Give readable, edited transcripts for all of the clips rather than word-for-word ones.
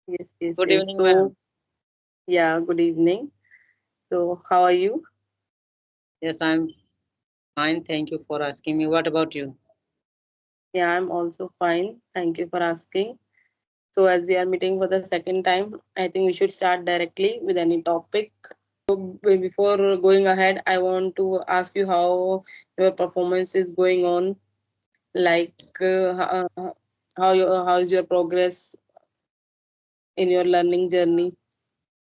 Yes, yes, Good yes. evening, ma'am. So, yeah, good evening. So, how are you? Yes, I'm fine. Thank you for asking me. What about you? Yeah, I'm also fine. Thank you for asking. So, as we are meeting for the second time, I think we should start directly with any topic. Before going ahead, I want to ask you how your performance is going on. Like, how is your progress in your learning journey?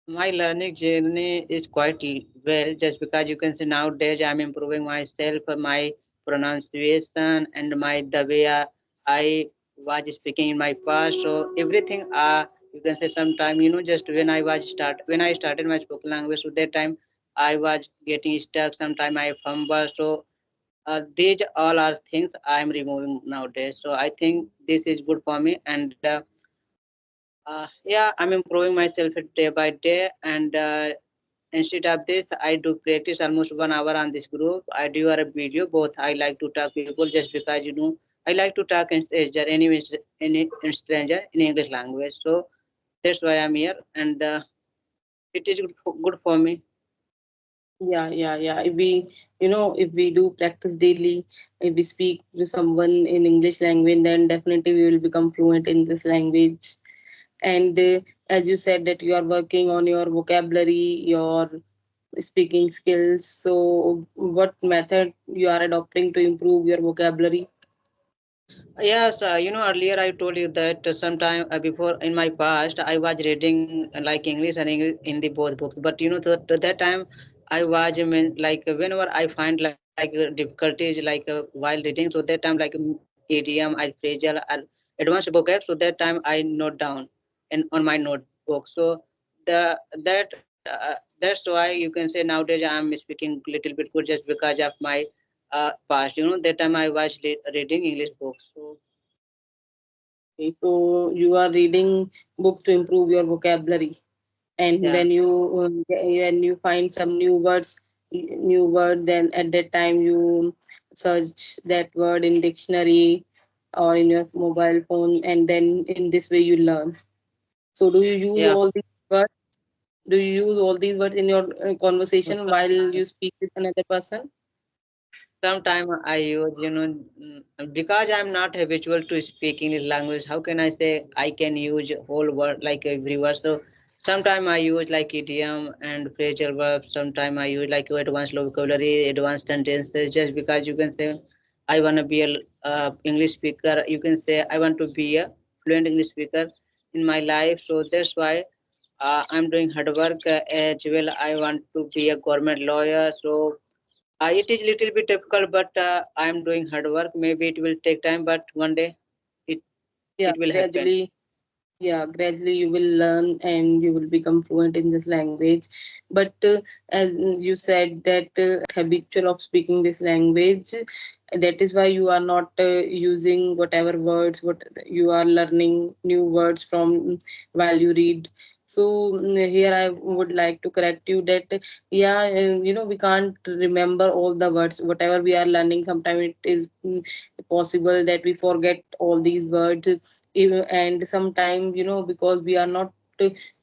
My learning journey is quite well, just because you can see nowadays I'm improving myself, my pronunciation and my the way I was speaking in my past. So everything, you can say sometime, just when I started my spoken language, so that time I was getting stuck. Sometime I fumble. So these all are things I'm removing nowadays. So I think this is good for me, and yeah, I'm improving myself day by day. And instead of this, I do practice almost 1 hour on this group. I do a video. Both I like to talk people just because I like to talk in stranger, any stranger in English language. So that's why I'm here, and it is good for me. Yeah, yeah, yeah. If we do practice daily, if we speak to someone in English language, then definitely we will become fluent in this language. And as you said that you are working on your vocabulary, your speaking skills. So, what method you are adopting to improve your vocabulary? Yes, earlier I told you that sometime before in my past I was reading like English and English in the both books. But to that time I was like whenever I find like difficulties like while reading, so that time like idiom, I phrasal, or advanced vocab. So that time I note down and on my notebook. So the that that's why you can say nowadays I'm speaking little bit good just because of my past. That time I was reading English books. So Okay, so you are reading books to improve your vocabulary. And yeah, when you find some new word, then at that time you search that word in dictionary or in your mobile phone, and then in this way you learn. So do you use yeah. all these words? Do you use all these words in your conversation while Sometime, you speak with another person? sometime I use, because I'm not habitual to speak English language. How can I say I can use whole word like every word? So sometime I use like idiom and phrasal verbs. Sometime I use like advanced vocabulary, advanced sentences. Just because you can say I want to be a English speaker. You can say I want to be a fluent English speaker in my life. So that's why I'm doing hard work as well. I want to be a government lawyer. So it is little bit difficult, but I am doing hard work. Maybe it will take time, but one day it Yeah, it will happen. gradually. Yeah, gradually you will learn and you will become fluent in this language. But as you said that habitual of speaking this language, that is why you are not using whatever words what you are learning new words from while you read. So here I would like to correct you that yeah, we can't remember all the words whatever we are learning. Sometimes it is possible that we forget all these words. And sometimes because we are not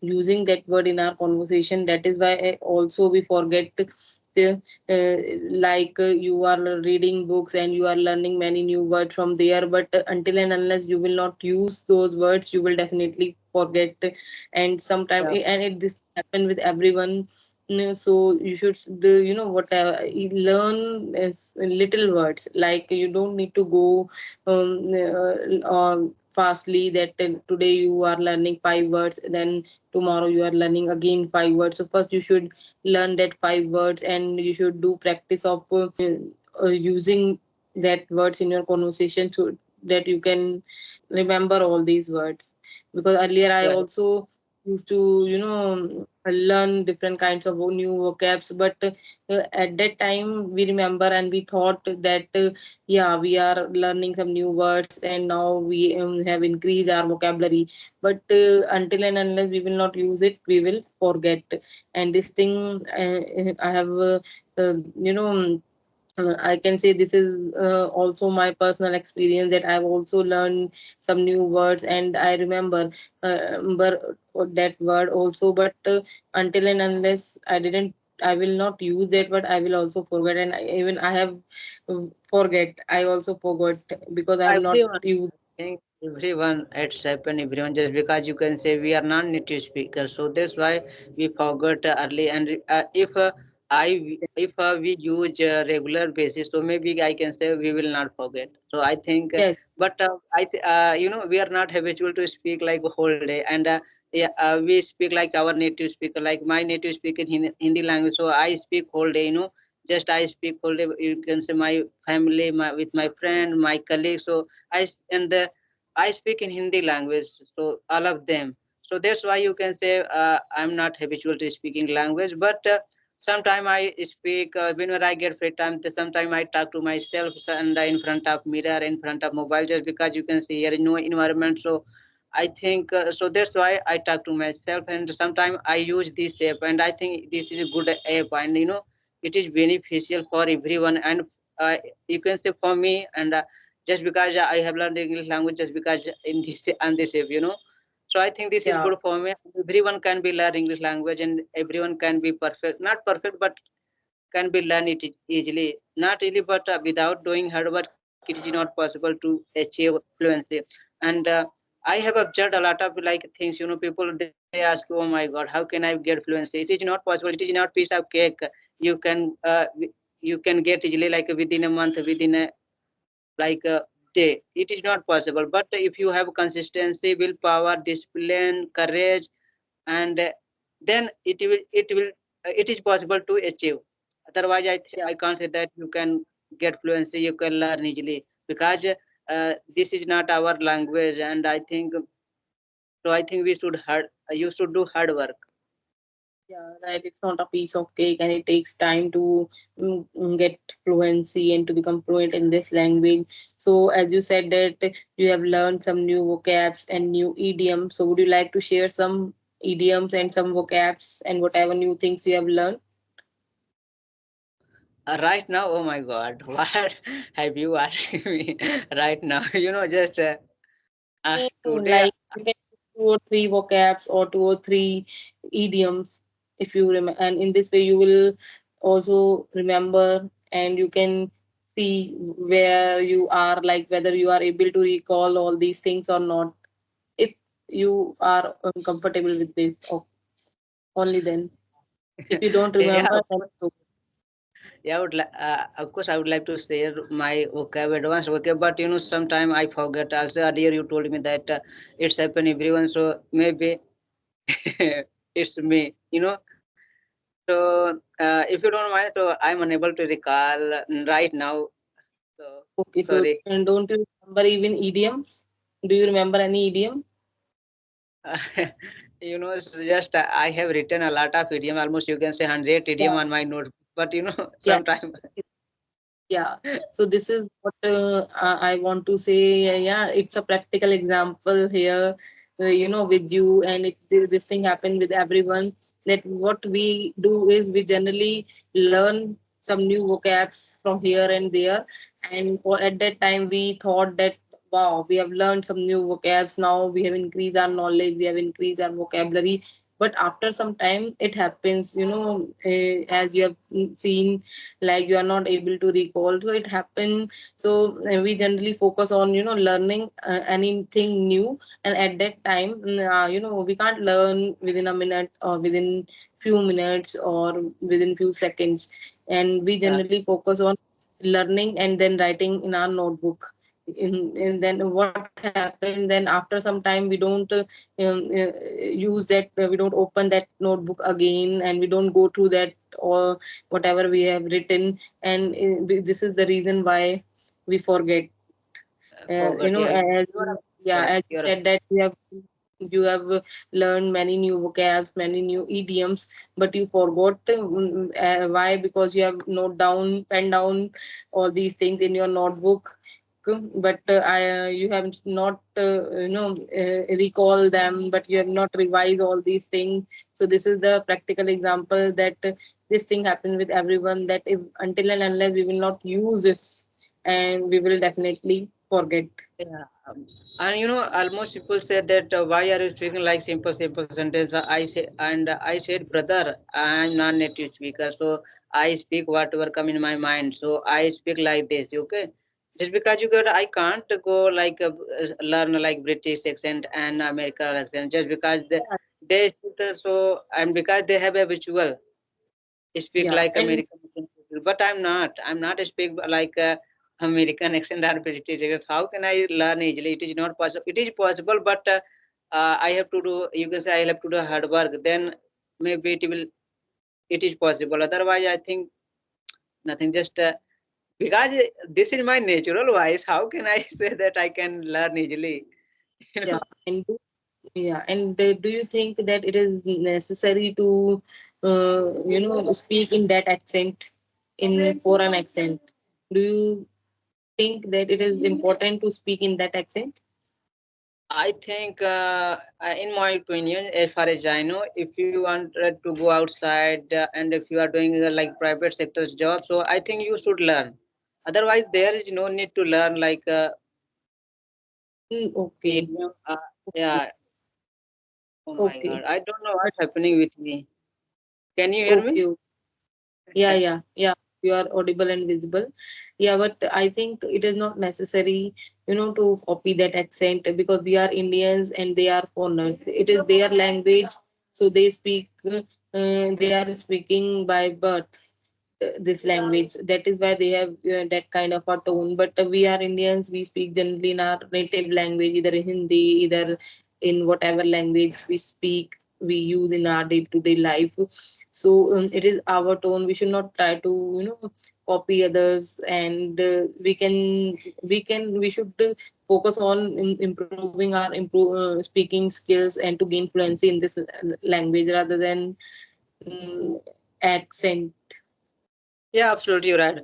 using that word in our conversation, that is why also we forget the you are reading books and you are learning many new words from there, but until and unless you will not use those words you will definitely forget. And sometimes Yeah, and it this happen with everyone. So you should whatever you learn is little words, like you don't need to go fastly that today you are learning 5 words, then tomorrow you are learning again 5 words. So first you should learn that 5 words and you should do practice of using that words in your conversation so that you can remember all these words. Because earlier I yeah, also used to learn different kinds of new vocabs, but at that time we remember and we thought that yeah, we are learning some new words and now we have increased our vocabulary. But until and unless we will not use it we will forget. And this thing I have I can say this is also my personal experience that I've also learned some new words, and I remember that word also. But until and unless I will not use that word. I will also forget, and even I have forget. I also forgot because I have not Everyone, used. I think everyone it's happened. Everyone just because you can say we are non-native speakers, so that's why we forgot early. And if we use regular basis, so maybe I can say we will not forget. So I think, Yes, we are not habitual to speak like whole day, and yeah, we speak like our native speaker. Like my native speaker Hindi language, so I speak whole day. Just I speak whole day. You can say my family, with my friend, my colleagues. So I speak in Hindi language. So all of them. So that's why you can say I'm not habitual to speaking language. But sometimes I speak whenever I get free time. Sometimes I talk to myself and in front of mirror, in front of mobile, just because you can see here no environment. So I think so. That's why I talk to myself, and sometimes I use this app, and I think this is a good app, and it is beneficial for everyone, and uh, you can say for me, and just because I have learned English language, just because in this on this app, so I think this is yeah, good for me. Everyone can be learn English language, and everyone can be perfect, not perfect, but can be learned it easily, not easily, but without doing hard work it is not possible to achieve fluency. And I have observed a lot of like things, people they ask, oh my god, how can I get fluency? It is not possible, it is not piece of cake. You can uh, you can get easily like within a month, within a like a day. It is not possible, but if you have consistency, willpower, discipline, courage, and then it is possible to achieve. Otherwise yeah, I can't say that you can get fluency, you can learn easily, because this is not our language, and I think we should hard you should do hard work. yeah. Right. It's not a piece of cake, and it takes time to get fluency and to become fluent in this language. So, as you said that you have learned some new vocabs and new idioms. So, would you like to share some idioms and some vocabs and whatever new things you have learned? Right now, oh my god, what have you asked me right now? Just today. Like you can do two or three vocabs or two or three idioms if you remember, and in this way you will also remember, and you can see where you are, like whether you are able to recall all these things or not. If you are comfortable with this, only then. If you don't Yeah, remember, then so. yeah, of course, I would like to share my vocab, advanced vocab, but sometime I forget. Also, earlier you told me that it's happen everyone, so maybe it's me. So if you don't mind, so I'm unable to recall right now. So Okay, so sorry. and don't you remember even idioms? Do you remember any idiom? It's just I have written a lot of idiom, almost you can say 100 idiom Yeah, on my notebook, but yeah. sometime. Yeah, so this is what I want to say. Yeah, it's a practical example here, with you, and this thing happened with everyone. That what we do is we generally learn some new vocabs from here and there, and at that time we thought that wow, we have learned some new vocabs. Now we have increased our knowledge, we have increased our vocabulary. But after some time, it happens, as you have seen, like you are not able to recall, so it happened. So we generally focus on learning anything new, and at that time we can't learn within a minute or within few minutes or within few seconds, and we generally focus on learning and then writing in our notebook. And then what happens, then after some time we don't use that, we don't open that notebook again, and we don't go through that or whatever we have written, and this is the reason why we forget. Forgot. Yeah, As you are yeah, correct. as you You're said that you have learned many new vocabs, many new idioms, but you forgot. Why? Because you have note down, pen down all these things in your notebook, but you have not recall them, but you have not revised all these things. So this is the practical example that this thing happens with everyone, that if until and unless we will not use this, and we will definitely forget. Yeah, and almost people say that why are you speaking like simple sentence? I say, and I said, brother, I'm not native speaker, so I speak whatever come in my mind. So I speak like this. Okay, just because you got, I can't go like learn like British accent and American accent just because they speak so, and because they have a visual speak Yeah, like and American accent people, but I'm not. I'm not speak like American accent or British accent. How can I learn easily? It is not possible. It is possible, but I have to do. You can say I have to do hard work. Then maybe it will. It is possible. Otherwise, I think nothing. Just because this is my natural voice. How can I say that I can learn easily? You yeah, know. and yeah, and do you think that it is necessary to, speak in that accent, in foreign accent? Do you think that it is important to speak in that accent? I think, in my opinion, as far as I know, if you want to go outside and if you are doing like private sector's job, so I think you should learn. Otherwise, there is no need to learn like Okay, idiom. okay, Yeah. Oh my okay, God, I don't know but what's happening with me. Can you hear me? okay, yeah, yeah, yeah. You are audible and visible. Yeah, but I think it is not necessary, to copy that accent, because we are Indians and they are foreigners. It is their language, so they speak. They are speaking by birth this language. That is why they have that kind of a tone. But we are Indians. We speak generally in our native language, either in Hindi, either in whatever language we speak, we use in our day-to-day life. So it is our tone. We should not try to copy others, and we should focus on improving our speaking skills and to gain fluency in this language rather than accent. Yeah, absolutely, you're right.